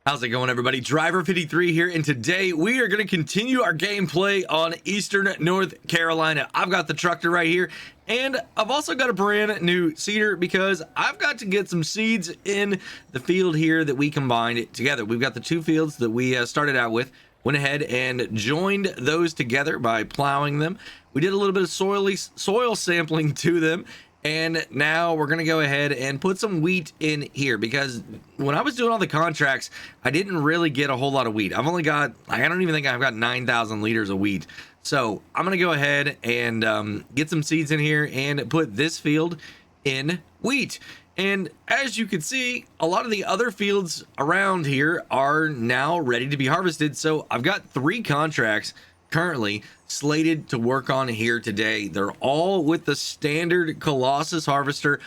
How's it going, everybody? Driver 53 here, and today we are going to continue our gameplay on Eastern North Carolina. I've got the tractor right here, and I've also got a brand new seeder because I've got to get some seeds in the field here that we combined together. We've got the two fields that we started out with, went ahead and joined those together by plowing them. We did a little bit of soil sampling to them, and now we're going to go ahead and put some wheat in here because when I was doing all the contracts, I didn't really get a whole lot of wheat. I've only got, I don't even think I've got 9,000 liters of wheat. So I'm going to go ahead and get some seeds in here and put this field in wheat. And as you can see, a lot of the other fields around here are now ready to be harvested. So I've got 3 contracts currently slated to work on here today. They're all with the standard Colossus harvester.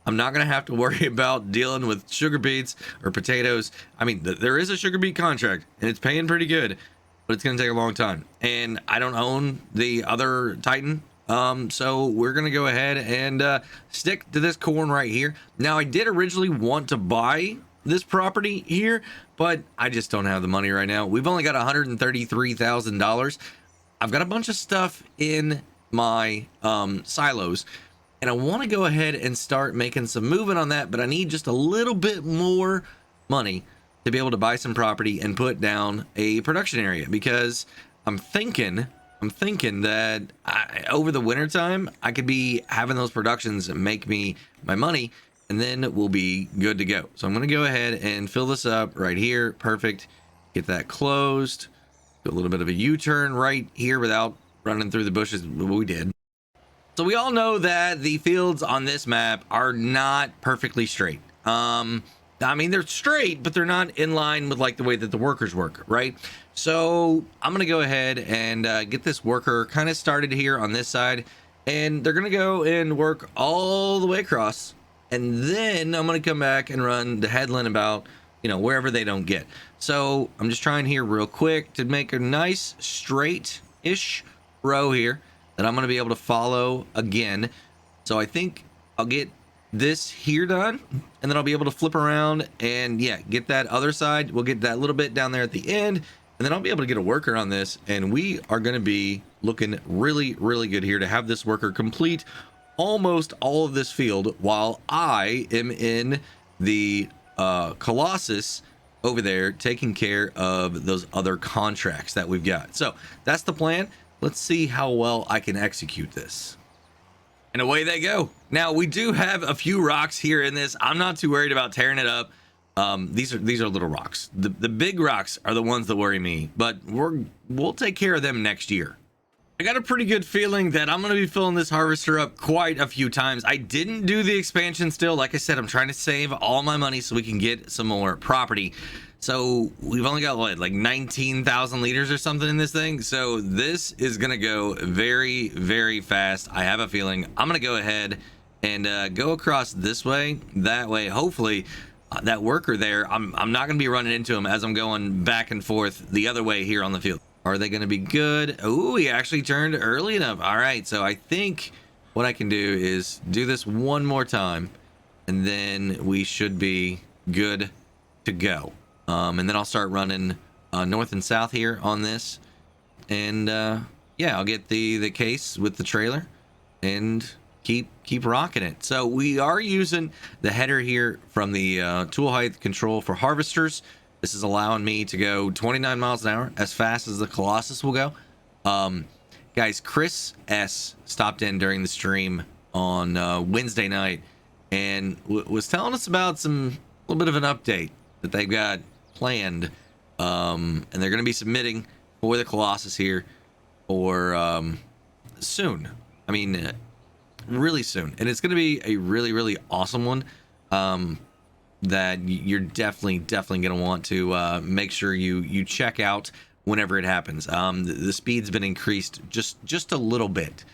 I'm not going to have to worry about dealing with sugar beets or potatoes. I mean, there is a sugar beet contract and it's paying pretty good, but it's going to take a long time. And I don't own the other Titan. So we're going to go ahead and stick to this corn right here. Now, I did originally want to buy this property here, but I just don't have the money right now. We've only got $133,000. I've got a bunch of stuff in my silos, and I want to go ahead and start making some movement on that, but I need just a little bit more money to be able to buy some property and put down a production area, because I'm thinking that over the winter time I could be having those productions make me my money, and then we'll be good to go. So I'm going to go ahead and fill this up right here. Perfect. Get that closed. Do a little bit of a U-turn right here without running through the bushes. We did. So we all know that the fields on this map are not perfectly straight. I mean, they're straight, but they're not in line with like the way that the workers work, right? So I'm going to go ahead and get this worker kind of started here on this side, and they're going to go and work all the way across. And then I'm going to come back and run the headland about, you know, wherever they don't get. So I'm just trying here real quick to make a nice straight-ish row here that I'm going to be able to follow again. So I think I'll get this here done, and then I'll be able to flip around and, yeah, get that other side. We'll get that little bit down there at the end, and then I'll be able to get a worker on this, and we are going to be looking really, really good here to have this worker complete almost all of this field while I am in the Colossus over there taking care of those other contracts that we've got. So that's the plan. Let's see how well I can execute this. And away they go. Now, we do have a few rocks here in this. I'm not too worried about tearing it up. These are little rocks. The big rocks are the ones that worry me, but we'll take care of them next year. I got a pretty good feeling that I'm going to be filling this harvester up quite a few times. I didn't do the expansion still. Like I said, I'm trying to save all my money so we can get some more property. So we've only got what, like 19,000 liters or something in this thing. So this is going to go very, very fast. I have a feeling I'm going to go ahead and go across this way. That way, hopefully, that worker there, I'm not going to be running into him as I'm going back and forth the other way here on the field. Are they going to be good? Oh, he actually turned early enough. All right, so I think what I can do is do this one more time, and then we should be good to go. And then I'll start running north and south here on this, and yeah, I'll get the case with the trailer and keep rocking it. So we are using the header here from the tool height control for harvesters. This is allowing me to go 29 miles an hour, as fast as the Colossus will go. Guys, Chris S stopped in during the stream on Wednesday night and was telling us about a little bit of an update that they've got planned, and they're going to be submitting for the Colossus here for soon. I mean, really soon, and it's going to be a really, really awesome one. That you're definitely going to want to make sure you check out whenever it happens. The speed's been increased just a little bit.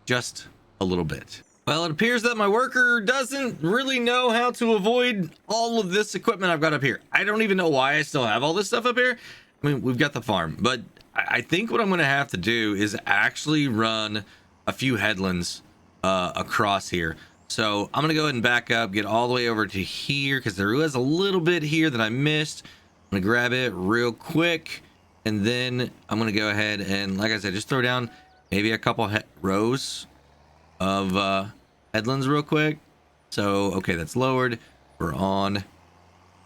Well, it appears that my worker doesn't really know how to avoid all of this equipment I've got up here. I don't even know why I still have all this stuff up here. I mean, we've got the farm, but I think what I'm going to have to do is actually run a few headlands across here. So I'm going to go ahead and back up, get all the way over to here, because there was a little bit here that I missed. I'm gonna grab it real quick, and then I'm gonna go ahead and, like I said, just throw down maybe a couple rows of headlands real quick. So okay, that's lowered. We're on.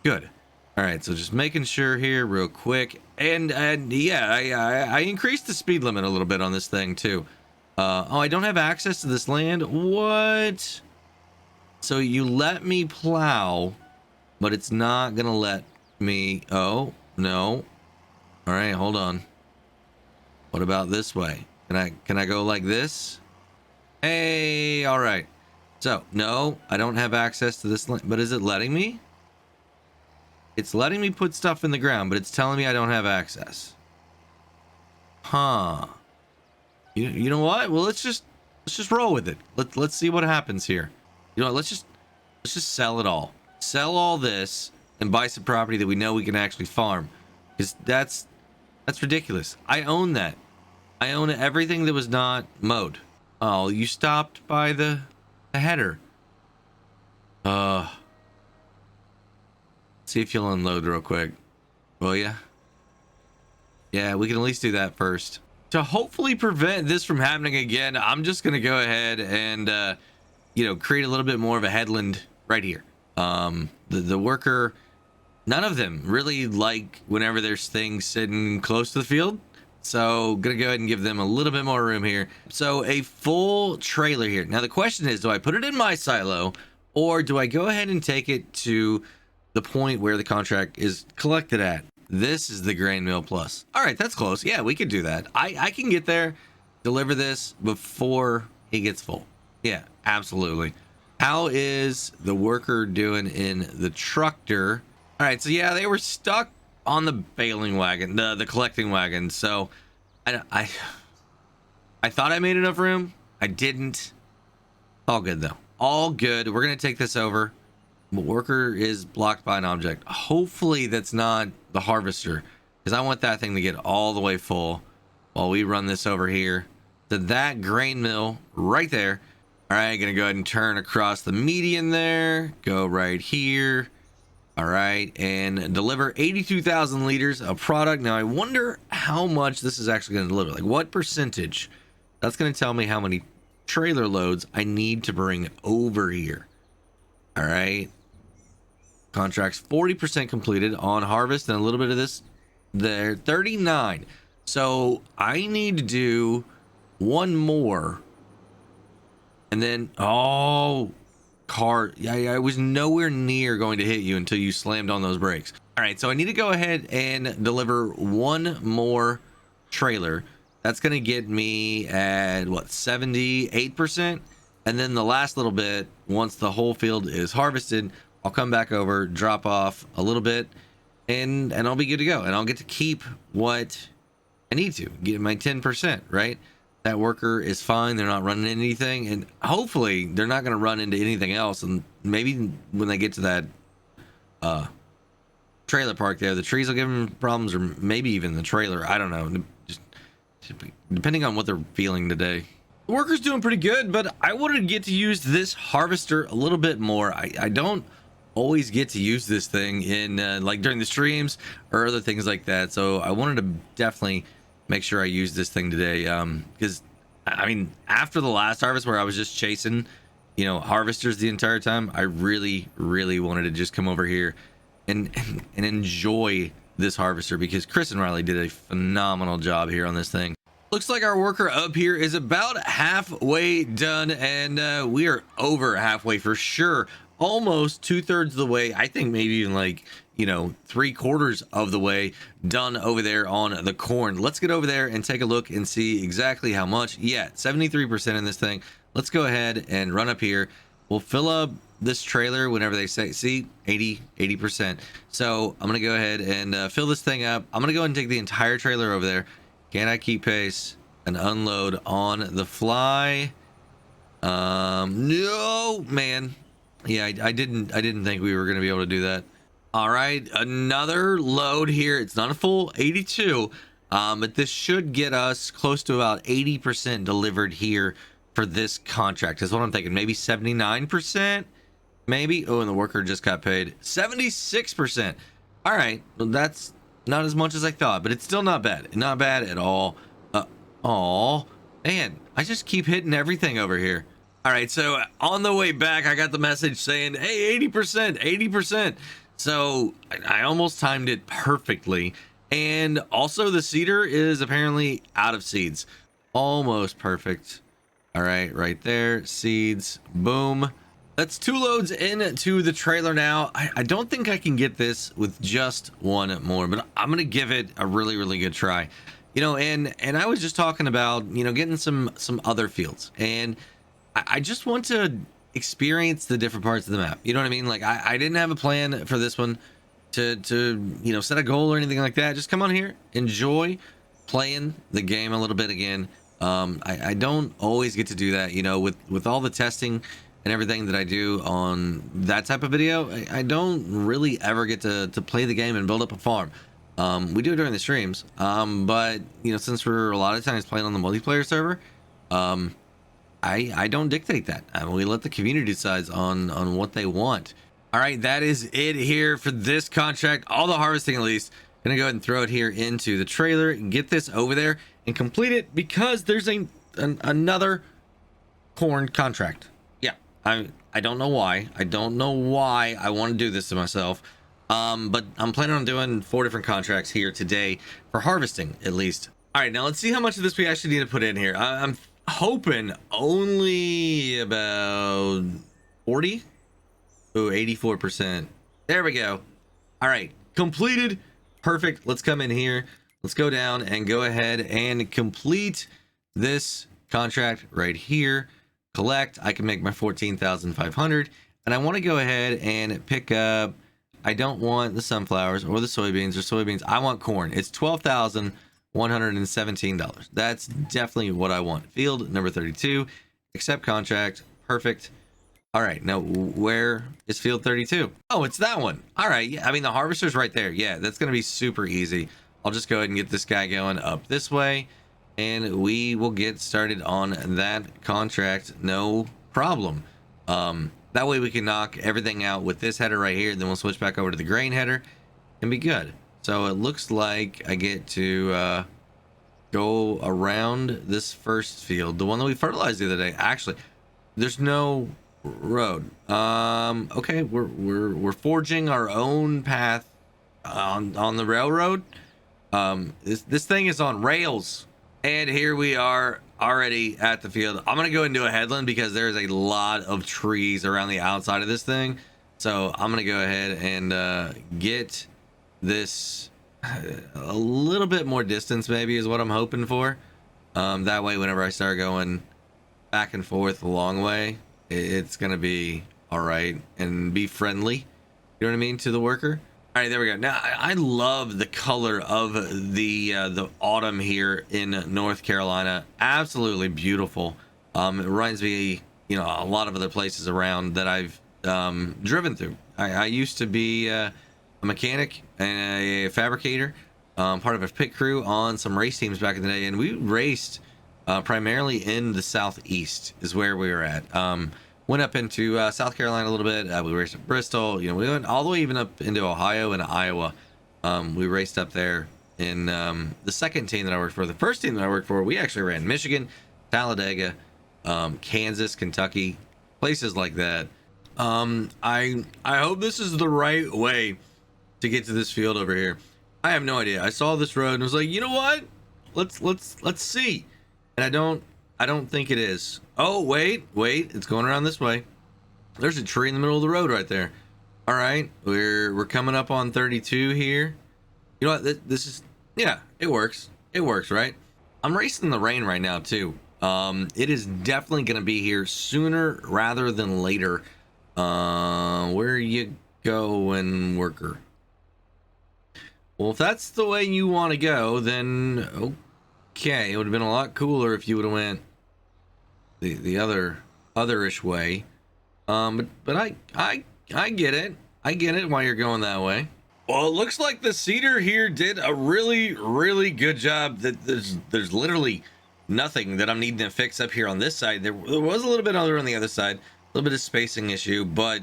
Good. All right, so just making sure here real quick, and yeah, I increased the speed limit a little bit on this thing too. Oh, I don't have access to this land. What? So you let me plow, but it's not gonna let me. Oh no. All right, hold on. What about this way? Can I go like this? Hey, all right. So no, I don't have access to this land, but is it letting me? It's letting me put stuff in the ground, but it's telling me I don't have access. Huh. You know what? Well, let's just roll with it. Let's see what happens here. You know what? Let's just sell it all. Sell all this and buy some property that we know we can actually farm. Because that's ridiculous. I own that. I own everything that was not mowed. Oh, you stopped by the header. See if you'll unload real quick. Will ya? Yeah, we can at least do that first. To hopefully prevent this from happening again, I'm just gonna go ahead and you know, create a little bit more of a headland right here. The worker, none of them really like whenever there's things sitting close to the field. So gonna go ahead and give them a little bit more room here. So a full trailer here. Now the question is, do I put it in my silo, or do I go ahead and take it to the point where the contract is collected at? This is the grain mill plus. All right, that's close. Yeah, we could do that. I can get there, deliver this before he gets full. Yeah, absolutely. How is the worker doing in the tractor? All right, so yeah, they were stuck on the baling wagon, the collecting wagon. So I thought I made enough room. I didn't. All good though. All good. We're gonna take this over. The worker is blocked by an object. Hopefully that's not the harvester, because I want that thing to get all the way full while we run this over here to that grain mill right there. All right, gonna go ahead and turn across the median there, go right here. All right, and deliver 82,000 liters of product. Now I wonder how much this is actually going to deliver, like what percentage. That's going to tell me how many trailer loads I need to bring over here. All right, contracts 40% completed on harvest, and a little bit of this there, 39. So I need to do one more, and then car, yeah, I was nowhere near going to hit you until you slammed on those brakes. All right, so I need to go ahead and deliver one more trailer. That's going to get me at what, 78%, and then the last little bit, once the whole field is harvested, I'll come back over, drop off a little bit, and I'll be good to go, and I'll get to keep what I need to get my 10%, right? That worker is fine. They're not running into anything, and hopefully they're not going to run into anything else. And maybe when they get to that trailer park there, the trees will give them problems, or maybe even the trailer. I don't know. Just depending on what they're feeling today. The worker's doing pretty good, but I wanted to get to use this harvester a little bit more. I don't always get to use this thing in like during the streams or other things like that. So I wanted to definitely make sure I use this thing today, because I mean, after the last harvest where I was just chasing, you know, harvesters the entire time, I really wanted to just come over here and enjoy this harvester, because Chris and Riley did a phenomenal job here on this thing. Looks like our worker up here is about halfway done, and we are over halfway for sure, almost 2/3 of the way. I think maybe even like, you know, 3/4 of the way done over there on the corn. Let's get over there and take a look and see exactly how much. Yeah, 73% in this thing. Let's go ahead and run up here. We'll fill up this trailer whenever they say, see, 80%. So I'm gonna go ahead and fill this thing up. I'm gonna go ahead and take the entire trailer over there. Can I keep pace and unload on the fly? No, man. Yeah, I didn't think we were gonna be able to do that. All right, another load here. It's not a full 82, but this should get us close to about 80% delivered here for this contract is what I'm thinking. Maybe 79%, maybe. Oh, and the worker just got paid 76%. All right, well, that's not as much as I thought, but it's still not bad. Not bad at all. Oh man, I just keep hitting everything over here. All right, so on the way back, I got the message saying, "Hey, 80%, 80%." So I almost timed it perfectly. And also, the seeder is apparently out of seeds. Almost perfect. All right, right there, seeds. Boom. That's 2 loads into the trailer now. I don't think I can get this with just one more, but I'm gonna give it a really, really good try. And I was just talking about, getting some other fields, and I just want to experience the different parts of the map. You know what I mean? Like I didn't have a plan for this one to set a goal or anything like that. Just come on here, enjoy playing the game a little bit again. I don't always get to do that, with all the testing and everything that I do on that type of video. I don't really ever get to play the game and build up a farm. We do it during the streams, but since we're a lot of times playing on the multiplayer server, I don't dictate that. We let the community decide on what they want. All right, that is it here for this contract. All the harvesting, at least. Gonna go ahead and throw it here into the trailer, get this over there and complete it, because there's another corn contract. Yeah, I don't know why. I don't know why I want to do this to myself. But I'm planning on doing 4 different contracts here today for harvesting, at least. All right, now let's see how much of this we actually need to put in here. I'm hoping only about 40. Ooh, 84%. There we go. All right, completed. Perfect. Let's come in here. Let's go down and go ahead and complete this contract right here. Collect. I can make my 14,500, and I want to go ahead and pick up. I don't want the sunflowers or the soybeans. I want corn. It's $12,117. That's definitely what I want. Field number 32. Accept contract. Perfect. All right, now where is field 32? Oh, it's that one. All right, yeah, I mean, the harvester's right there. Yeah, that's gonna be super easy. I'll just go ahead and get this guy going up this way, and we will get started on that contract, no problem. That way we can knock everything out with this header right here, and then we'll switch back over to the grain header and be good. So it looks like I get to go around this first field, the one that we fertilized the other day. Actually, there's no road. Okay, we're forging our own path on the railroad. This thing is on rails, and here we are already at the field. I'm gonna go and do a headland because there's a lot of trees around the outside of this thing, so I'm gonna go ahead and get this a little bit more distance, maybe, is what I'm hoping for. That way whenever I start going back and forth a long way, it's gonna be all right and be friendly, you know what I mean, to the worker. All right, there we go. Now I love the color of the autumn here in North Carolina. Absolutely beautiful. It reminds me, a lot of other places around that I've driven through. I used to be a mechanic and a fabricator, part of a pit crew on some race teams back in the day, and we raced primarily in the southeast is where we were at. Went up into South Carolina a little bit. We raced at Bristol. We went all the way even up into Ohio and Iowa. We raced up there in the second team that I worked for. The first team that I worked for, we actually ran Michigan, Talladega, Kansas, Kentucky, places like that. I hope this is the right way to get to this field over here. I have no idea. I saw this road and was like, you know what? Let's see. And I don't think it is. Oh, wait, it's going around this way. There's a tree in the middle of the road right there. All right, we're coming up on 32 here. You know what? This is, yeah, it works. It works, right? I'm racing in the rain right now too. It is definitely gonna be here sooner rather than later. Where you going, worker? Well, if that's the way you want to go, then okay, it would have been a lot cooler if you would have went the otherish way. But I get it. I get it why you're going that way. Well, it looks like the seeder here did a really, really good job. That there's literally nothing that I'm needing to fix up here on this side. There was a little bit other on the other side, a little bit of spacing issue, but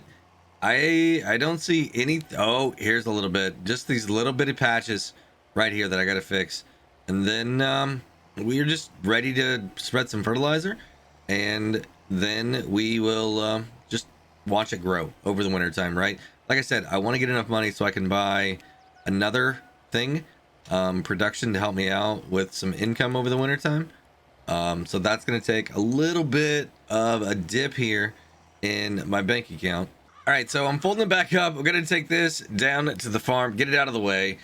I don't see any. Oh, here's a little bit, just these little bitty patches right here that I gotta fix, and then we're just ready to spread some fertilizer, and then we will just watch it grow over the winter time, right? Like I said, I want to get enough money so I can buy another thing, production, to help me out with some income over the winter time. So that's going to take a little bit of a dip here in my bank account. All right, so I'm folding it back up. We're going to take this down to the farm, get it out of the way,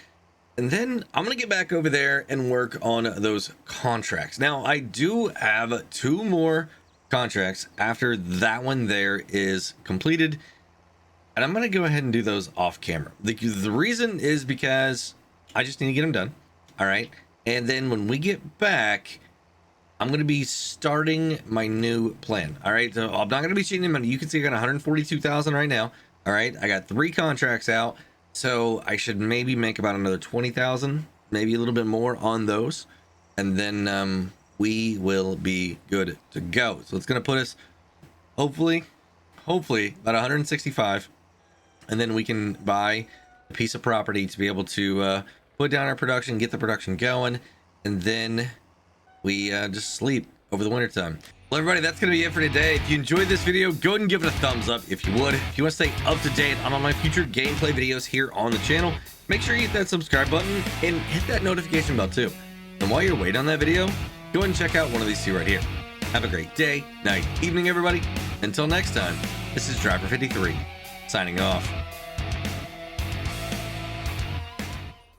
and then I'm going to get back over there and work on those contracts. Now, I do have 2 more contracts after that one there is completed, and I'm going to go ahead and do those off camera. The reason is because I just need to get them done. All right, and then when we get back, I'm going to be starting my new plan. All right, so I'm not going to be cheating money. You can see I got 142,000 right now. All right, I got 3 contracts out, so I should maybe make about another 20,000, maybe a little bit more on those, and then we will be good to go. So it's going to put us hopefully about 165, and then we can buy a piece of property to be able to put down our production, get the production going, and then we just sleep over the winter time. Well, everybody, that's going to be it for today. If you enjoyed this video, go ahead and give it a thumbs up if you would. If you want to stay up to date on all my future gameplay videos here on the channel, make sure you hit that subscribe button and hit that notification bell too. And while you're waiting on that video, go ahead and check out one of these 2 right here. Have a great day, night, evening, everybody. Until next time, this is Driver 53 signing off.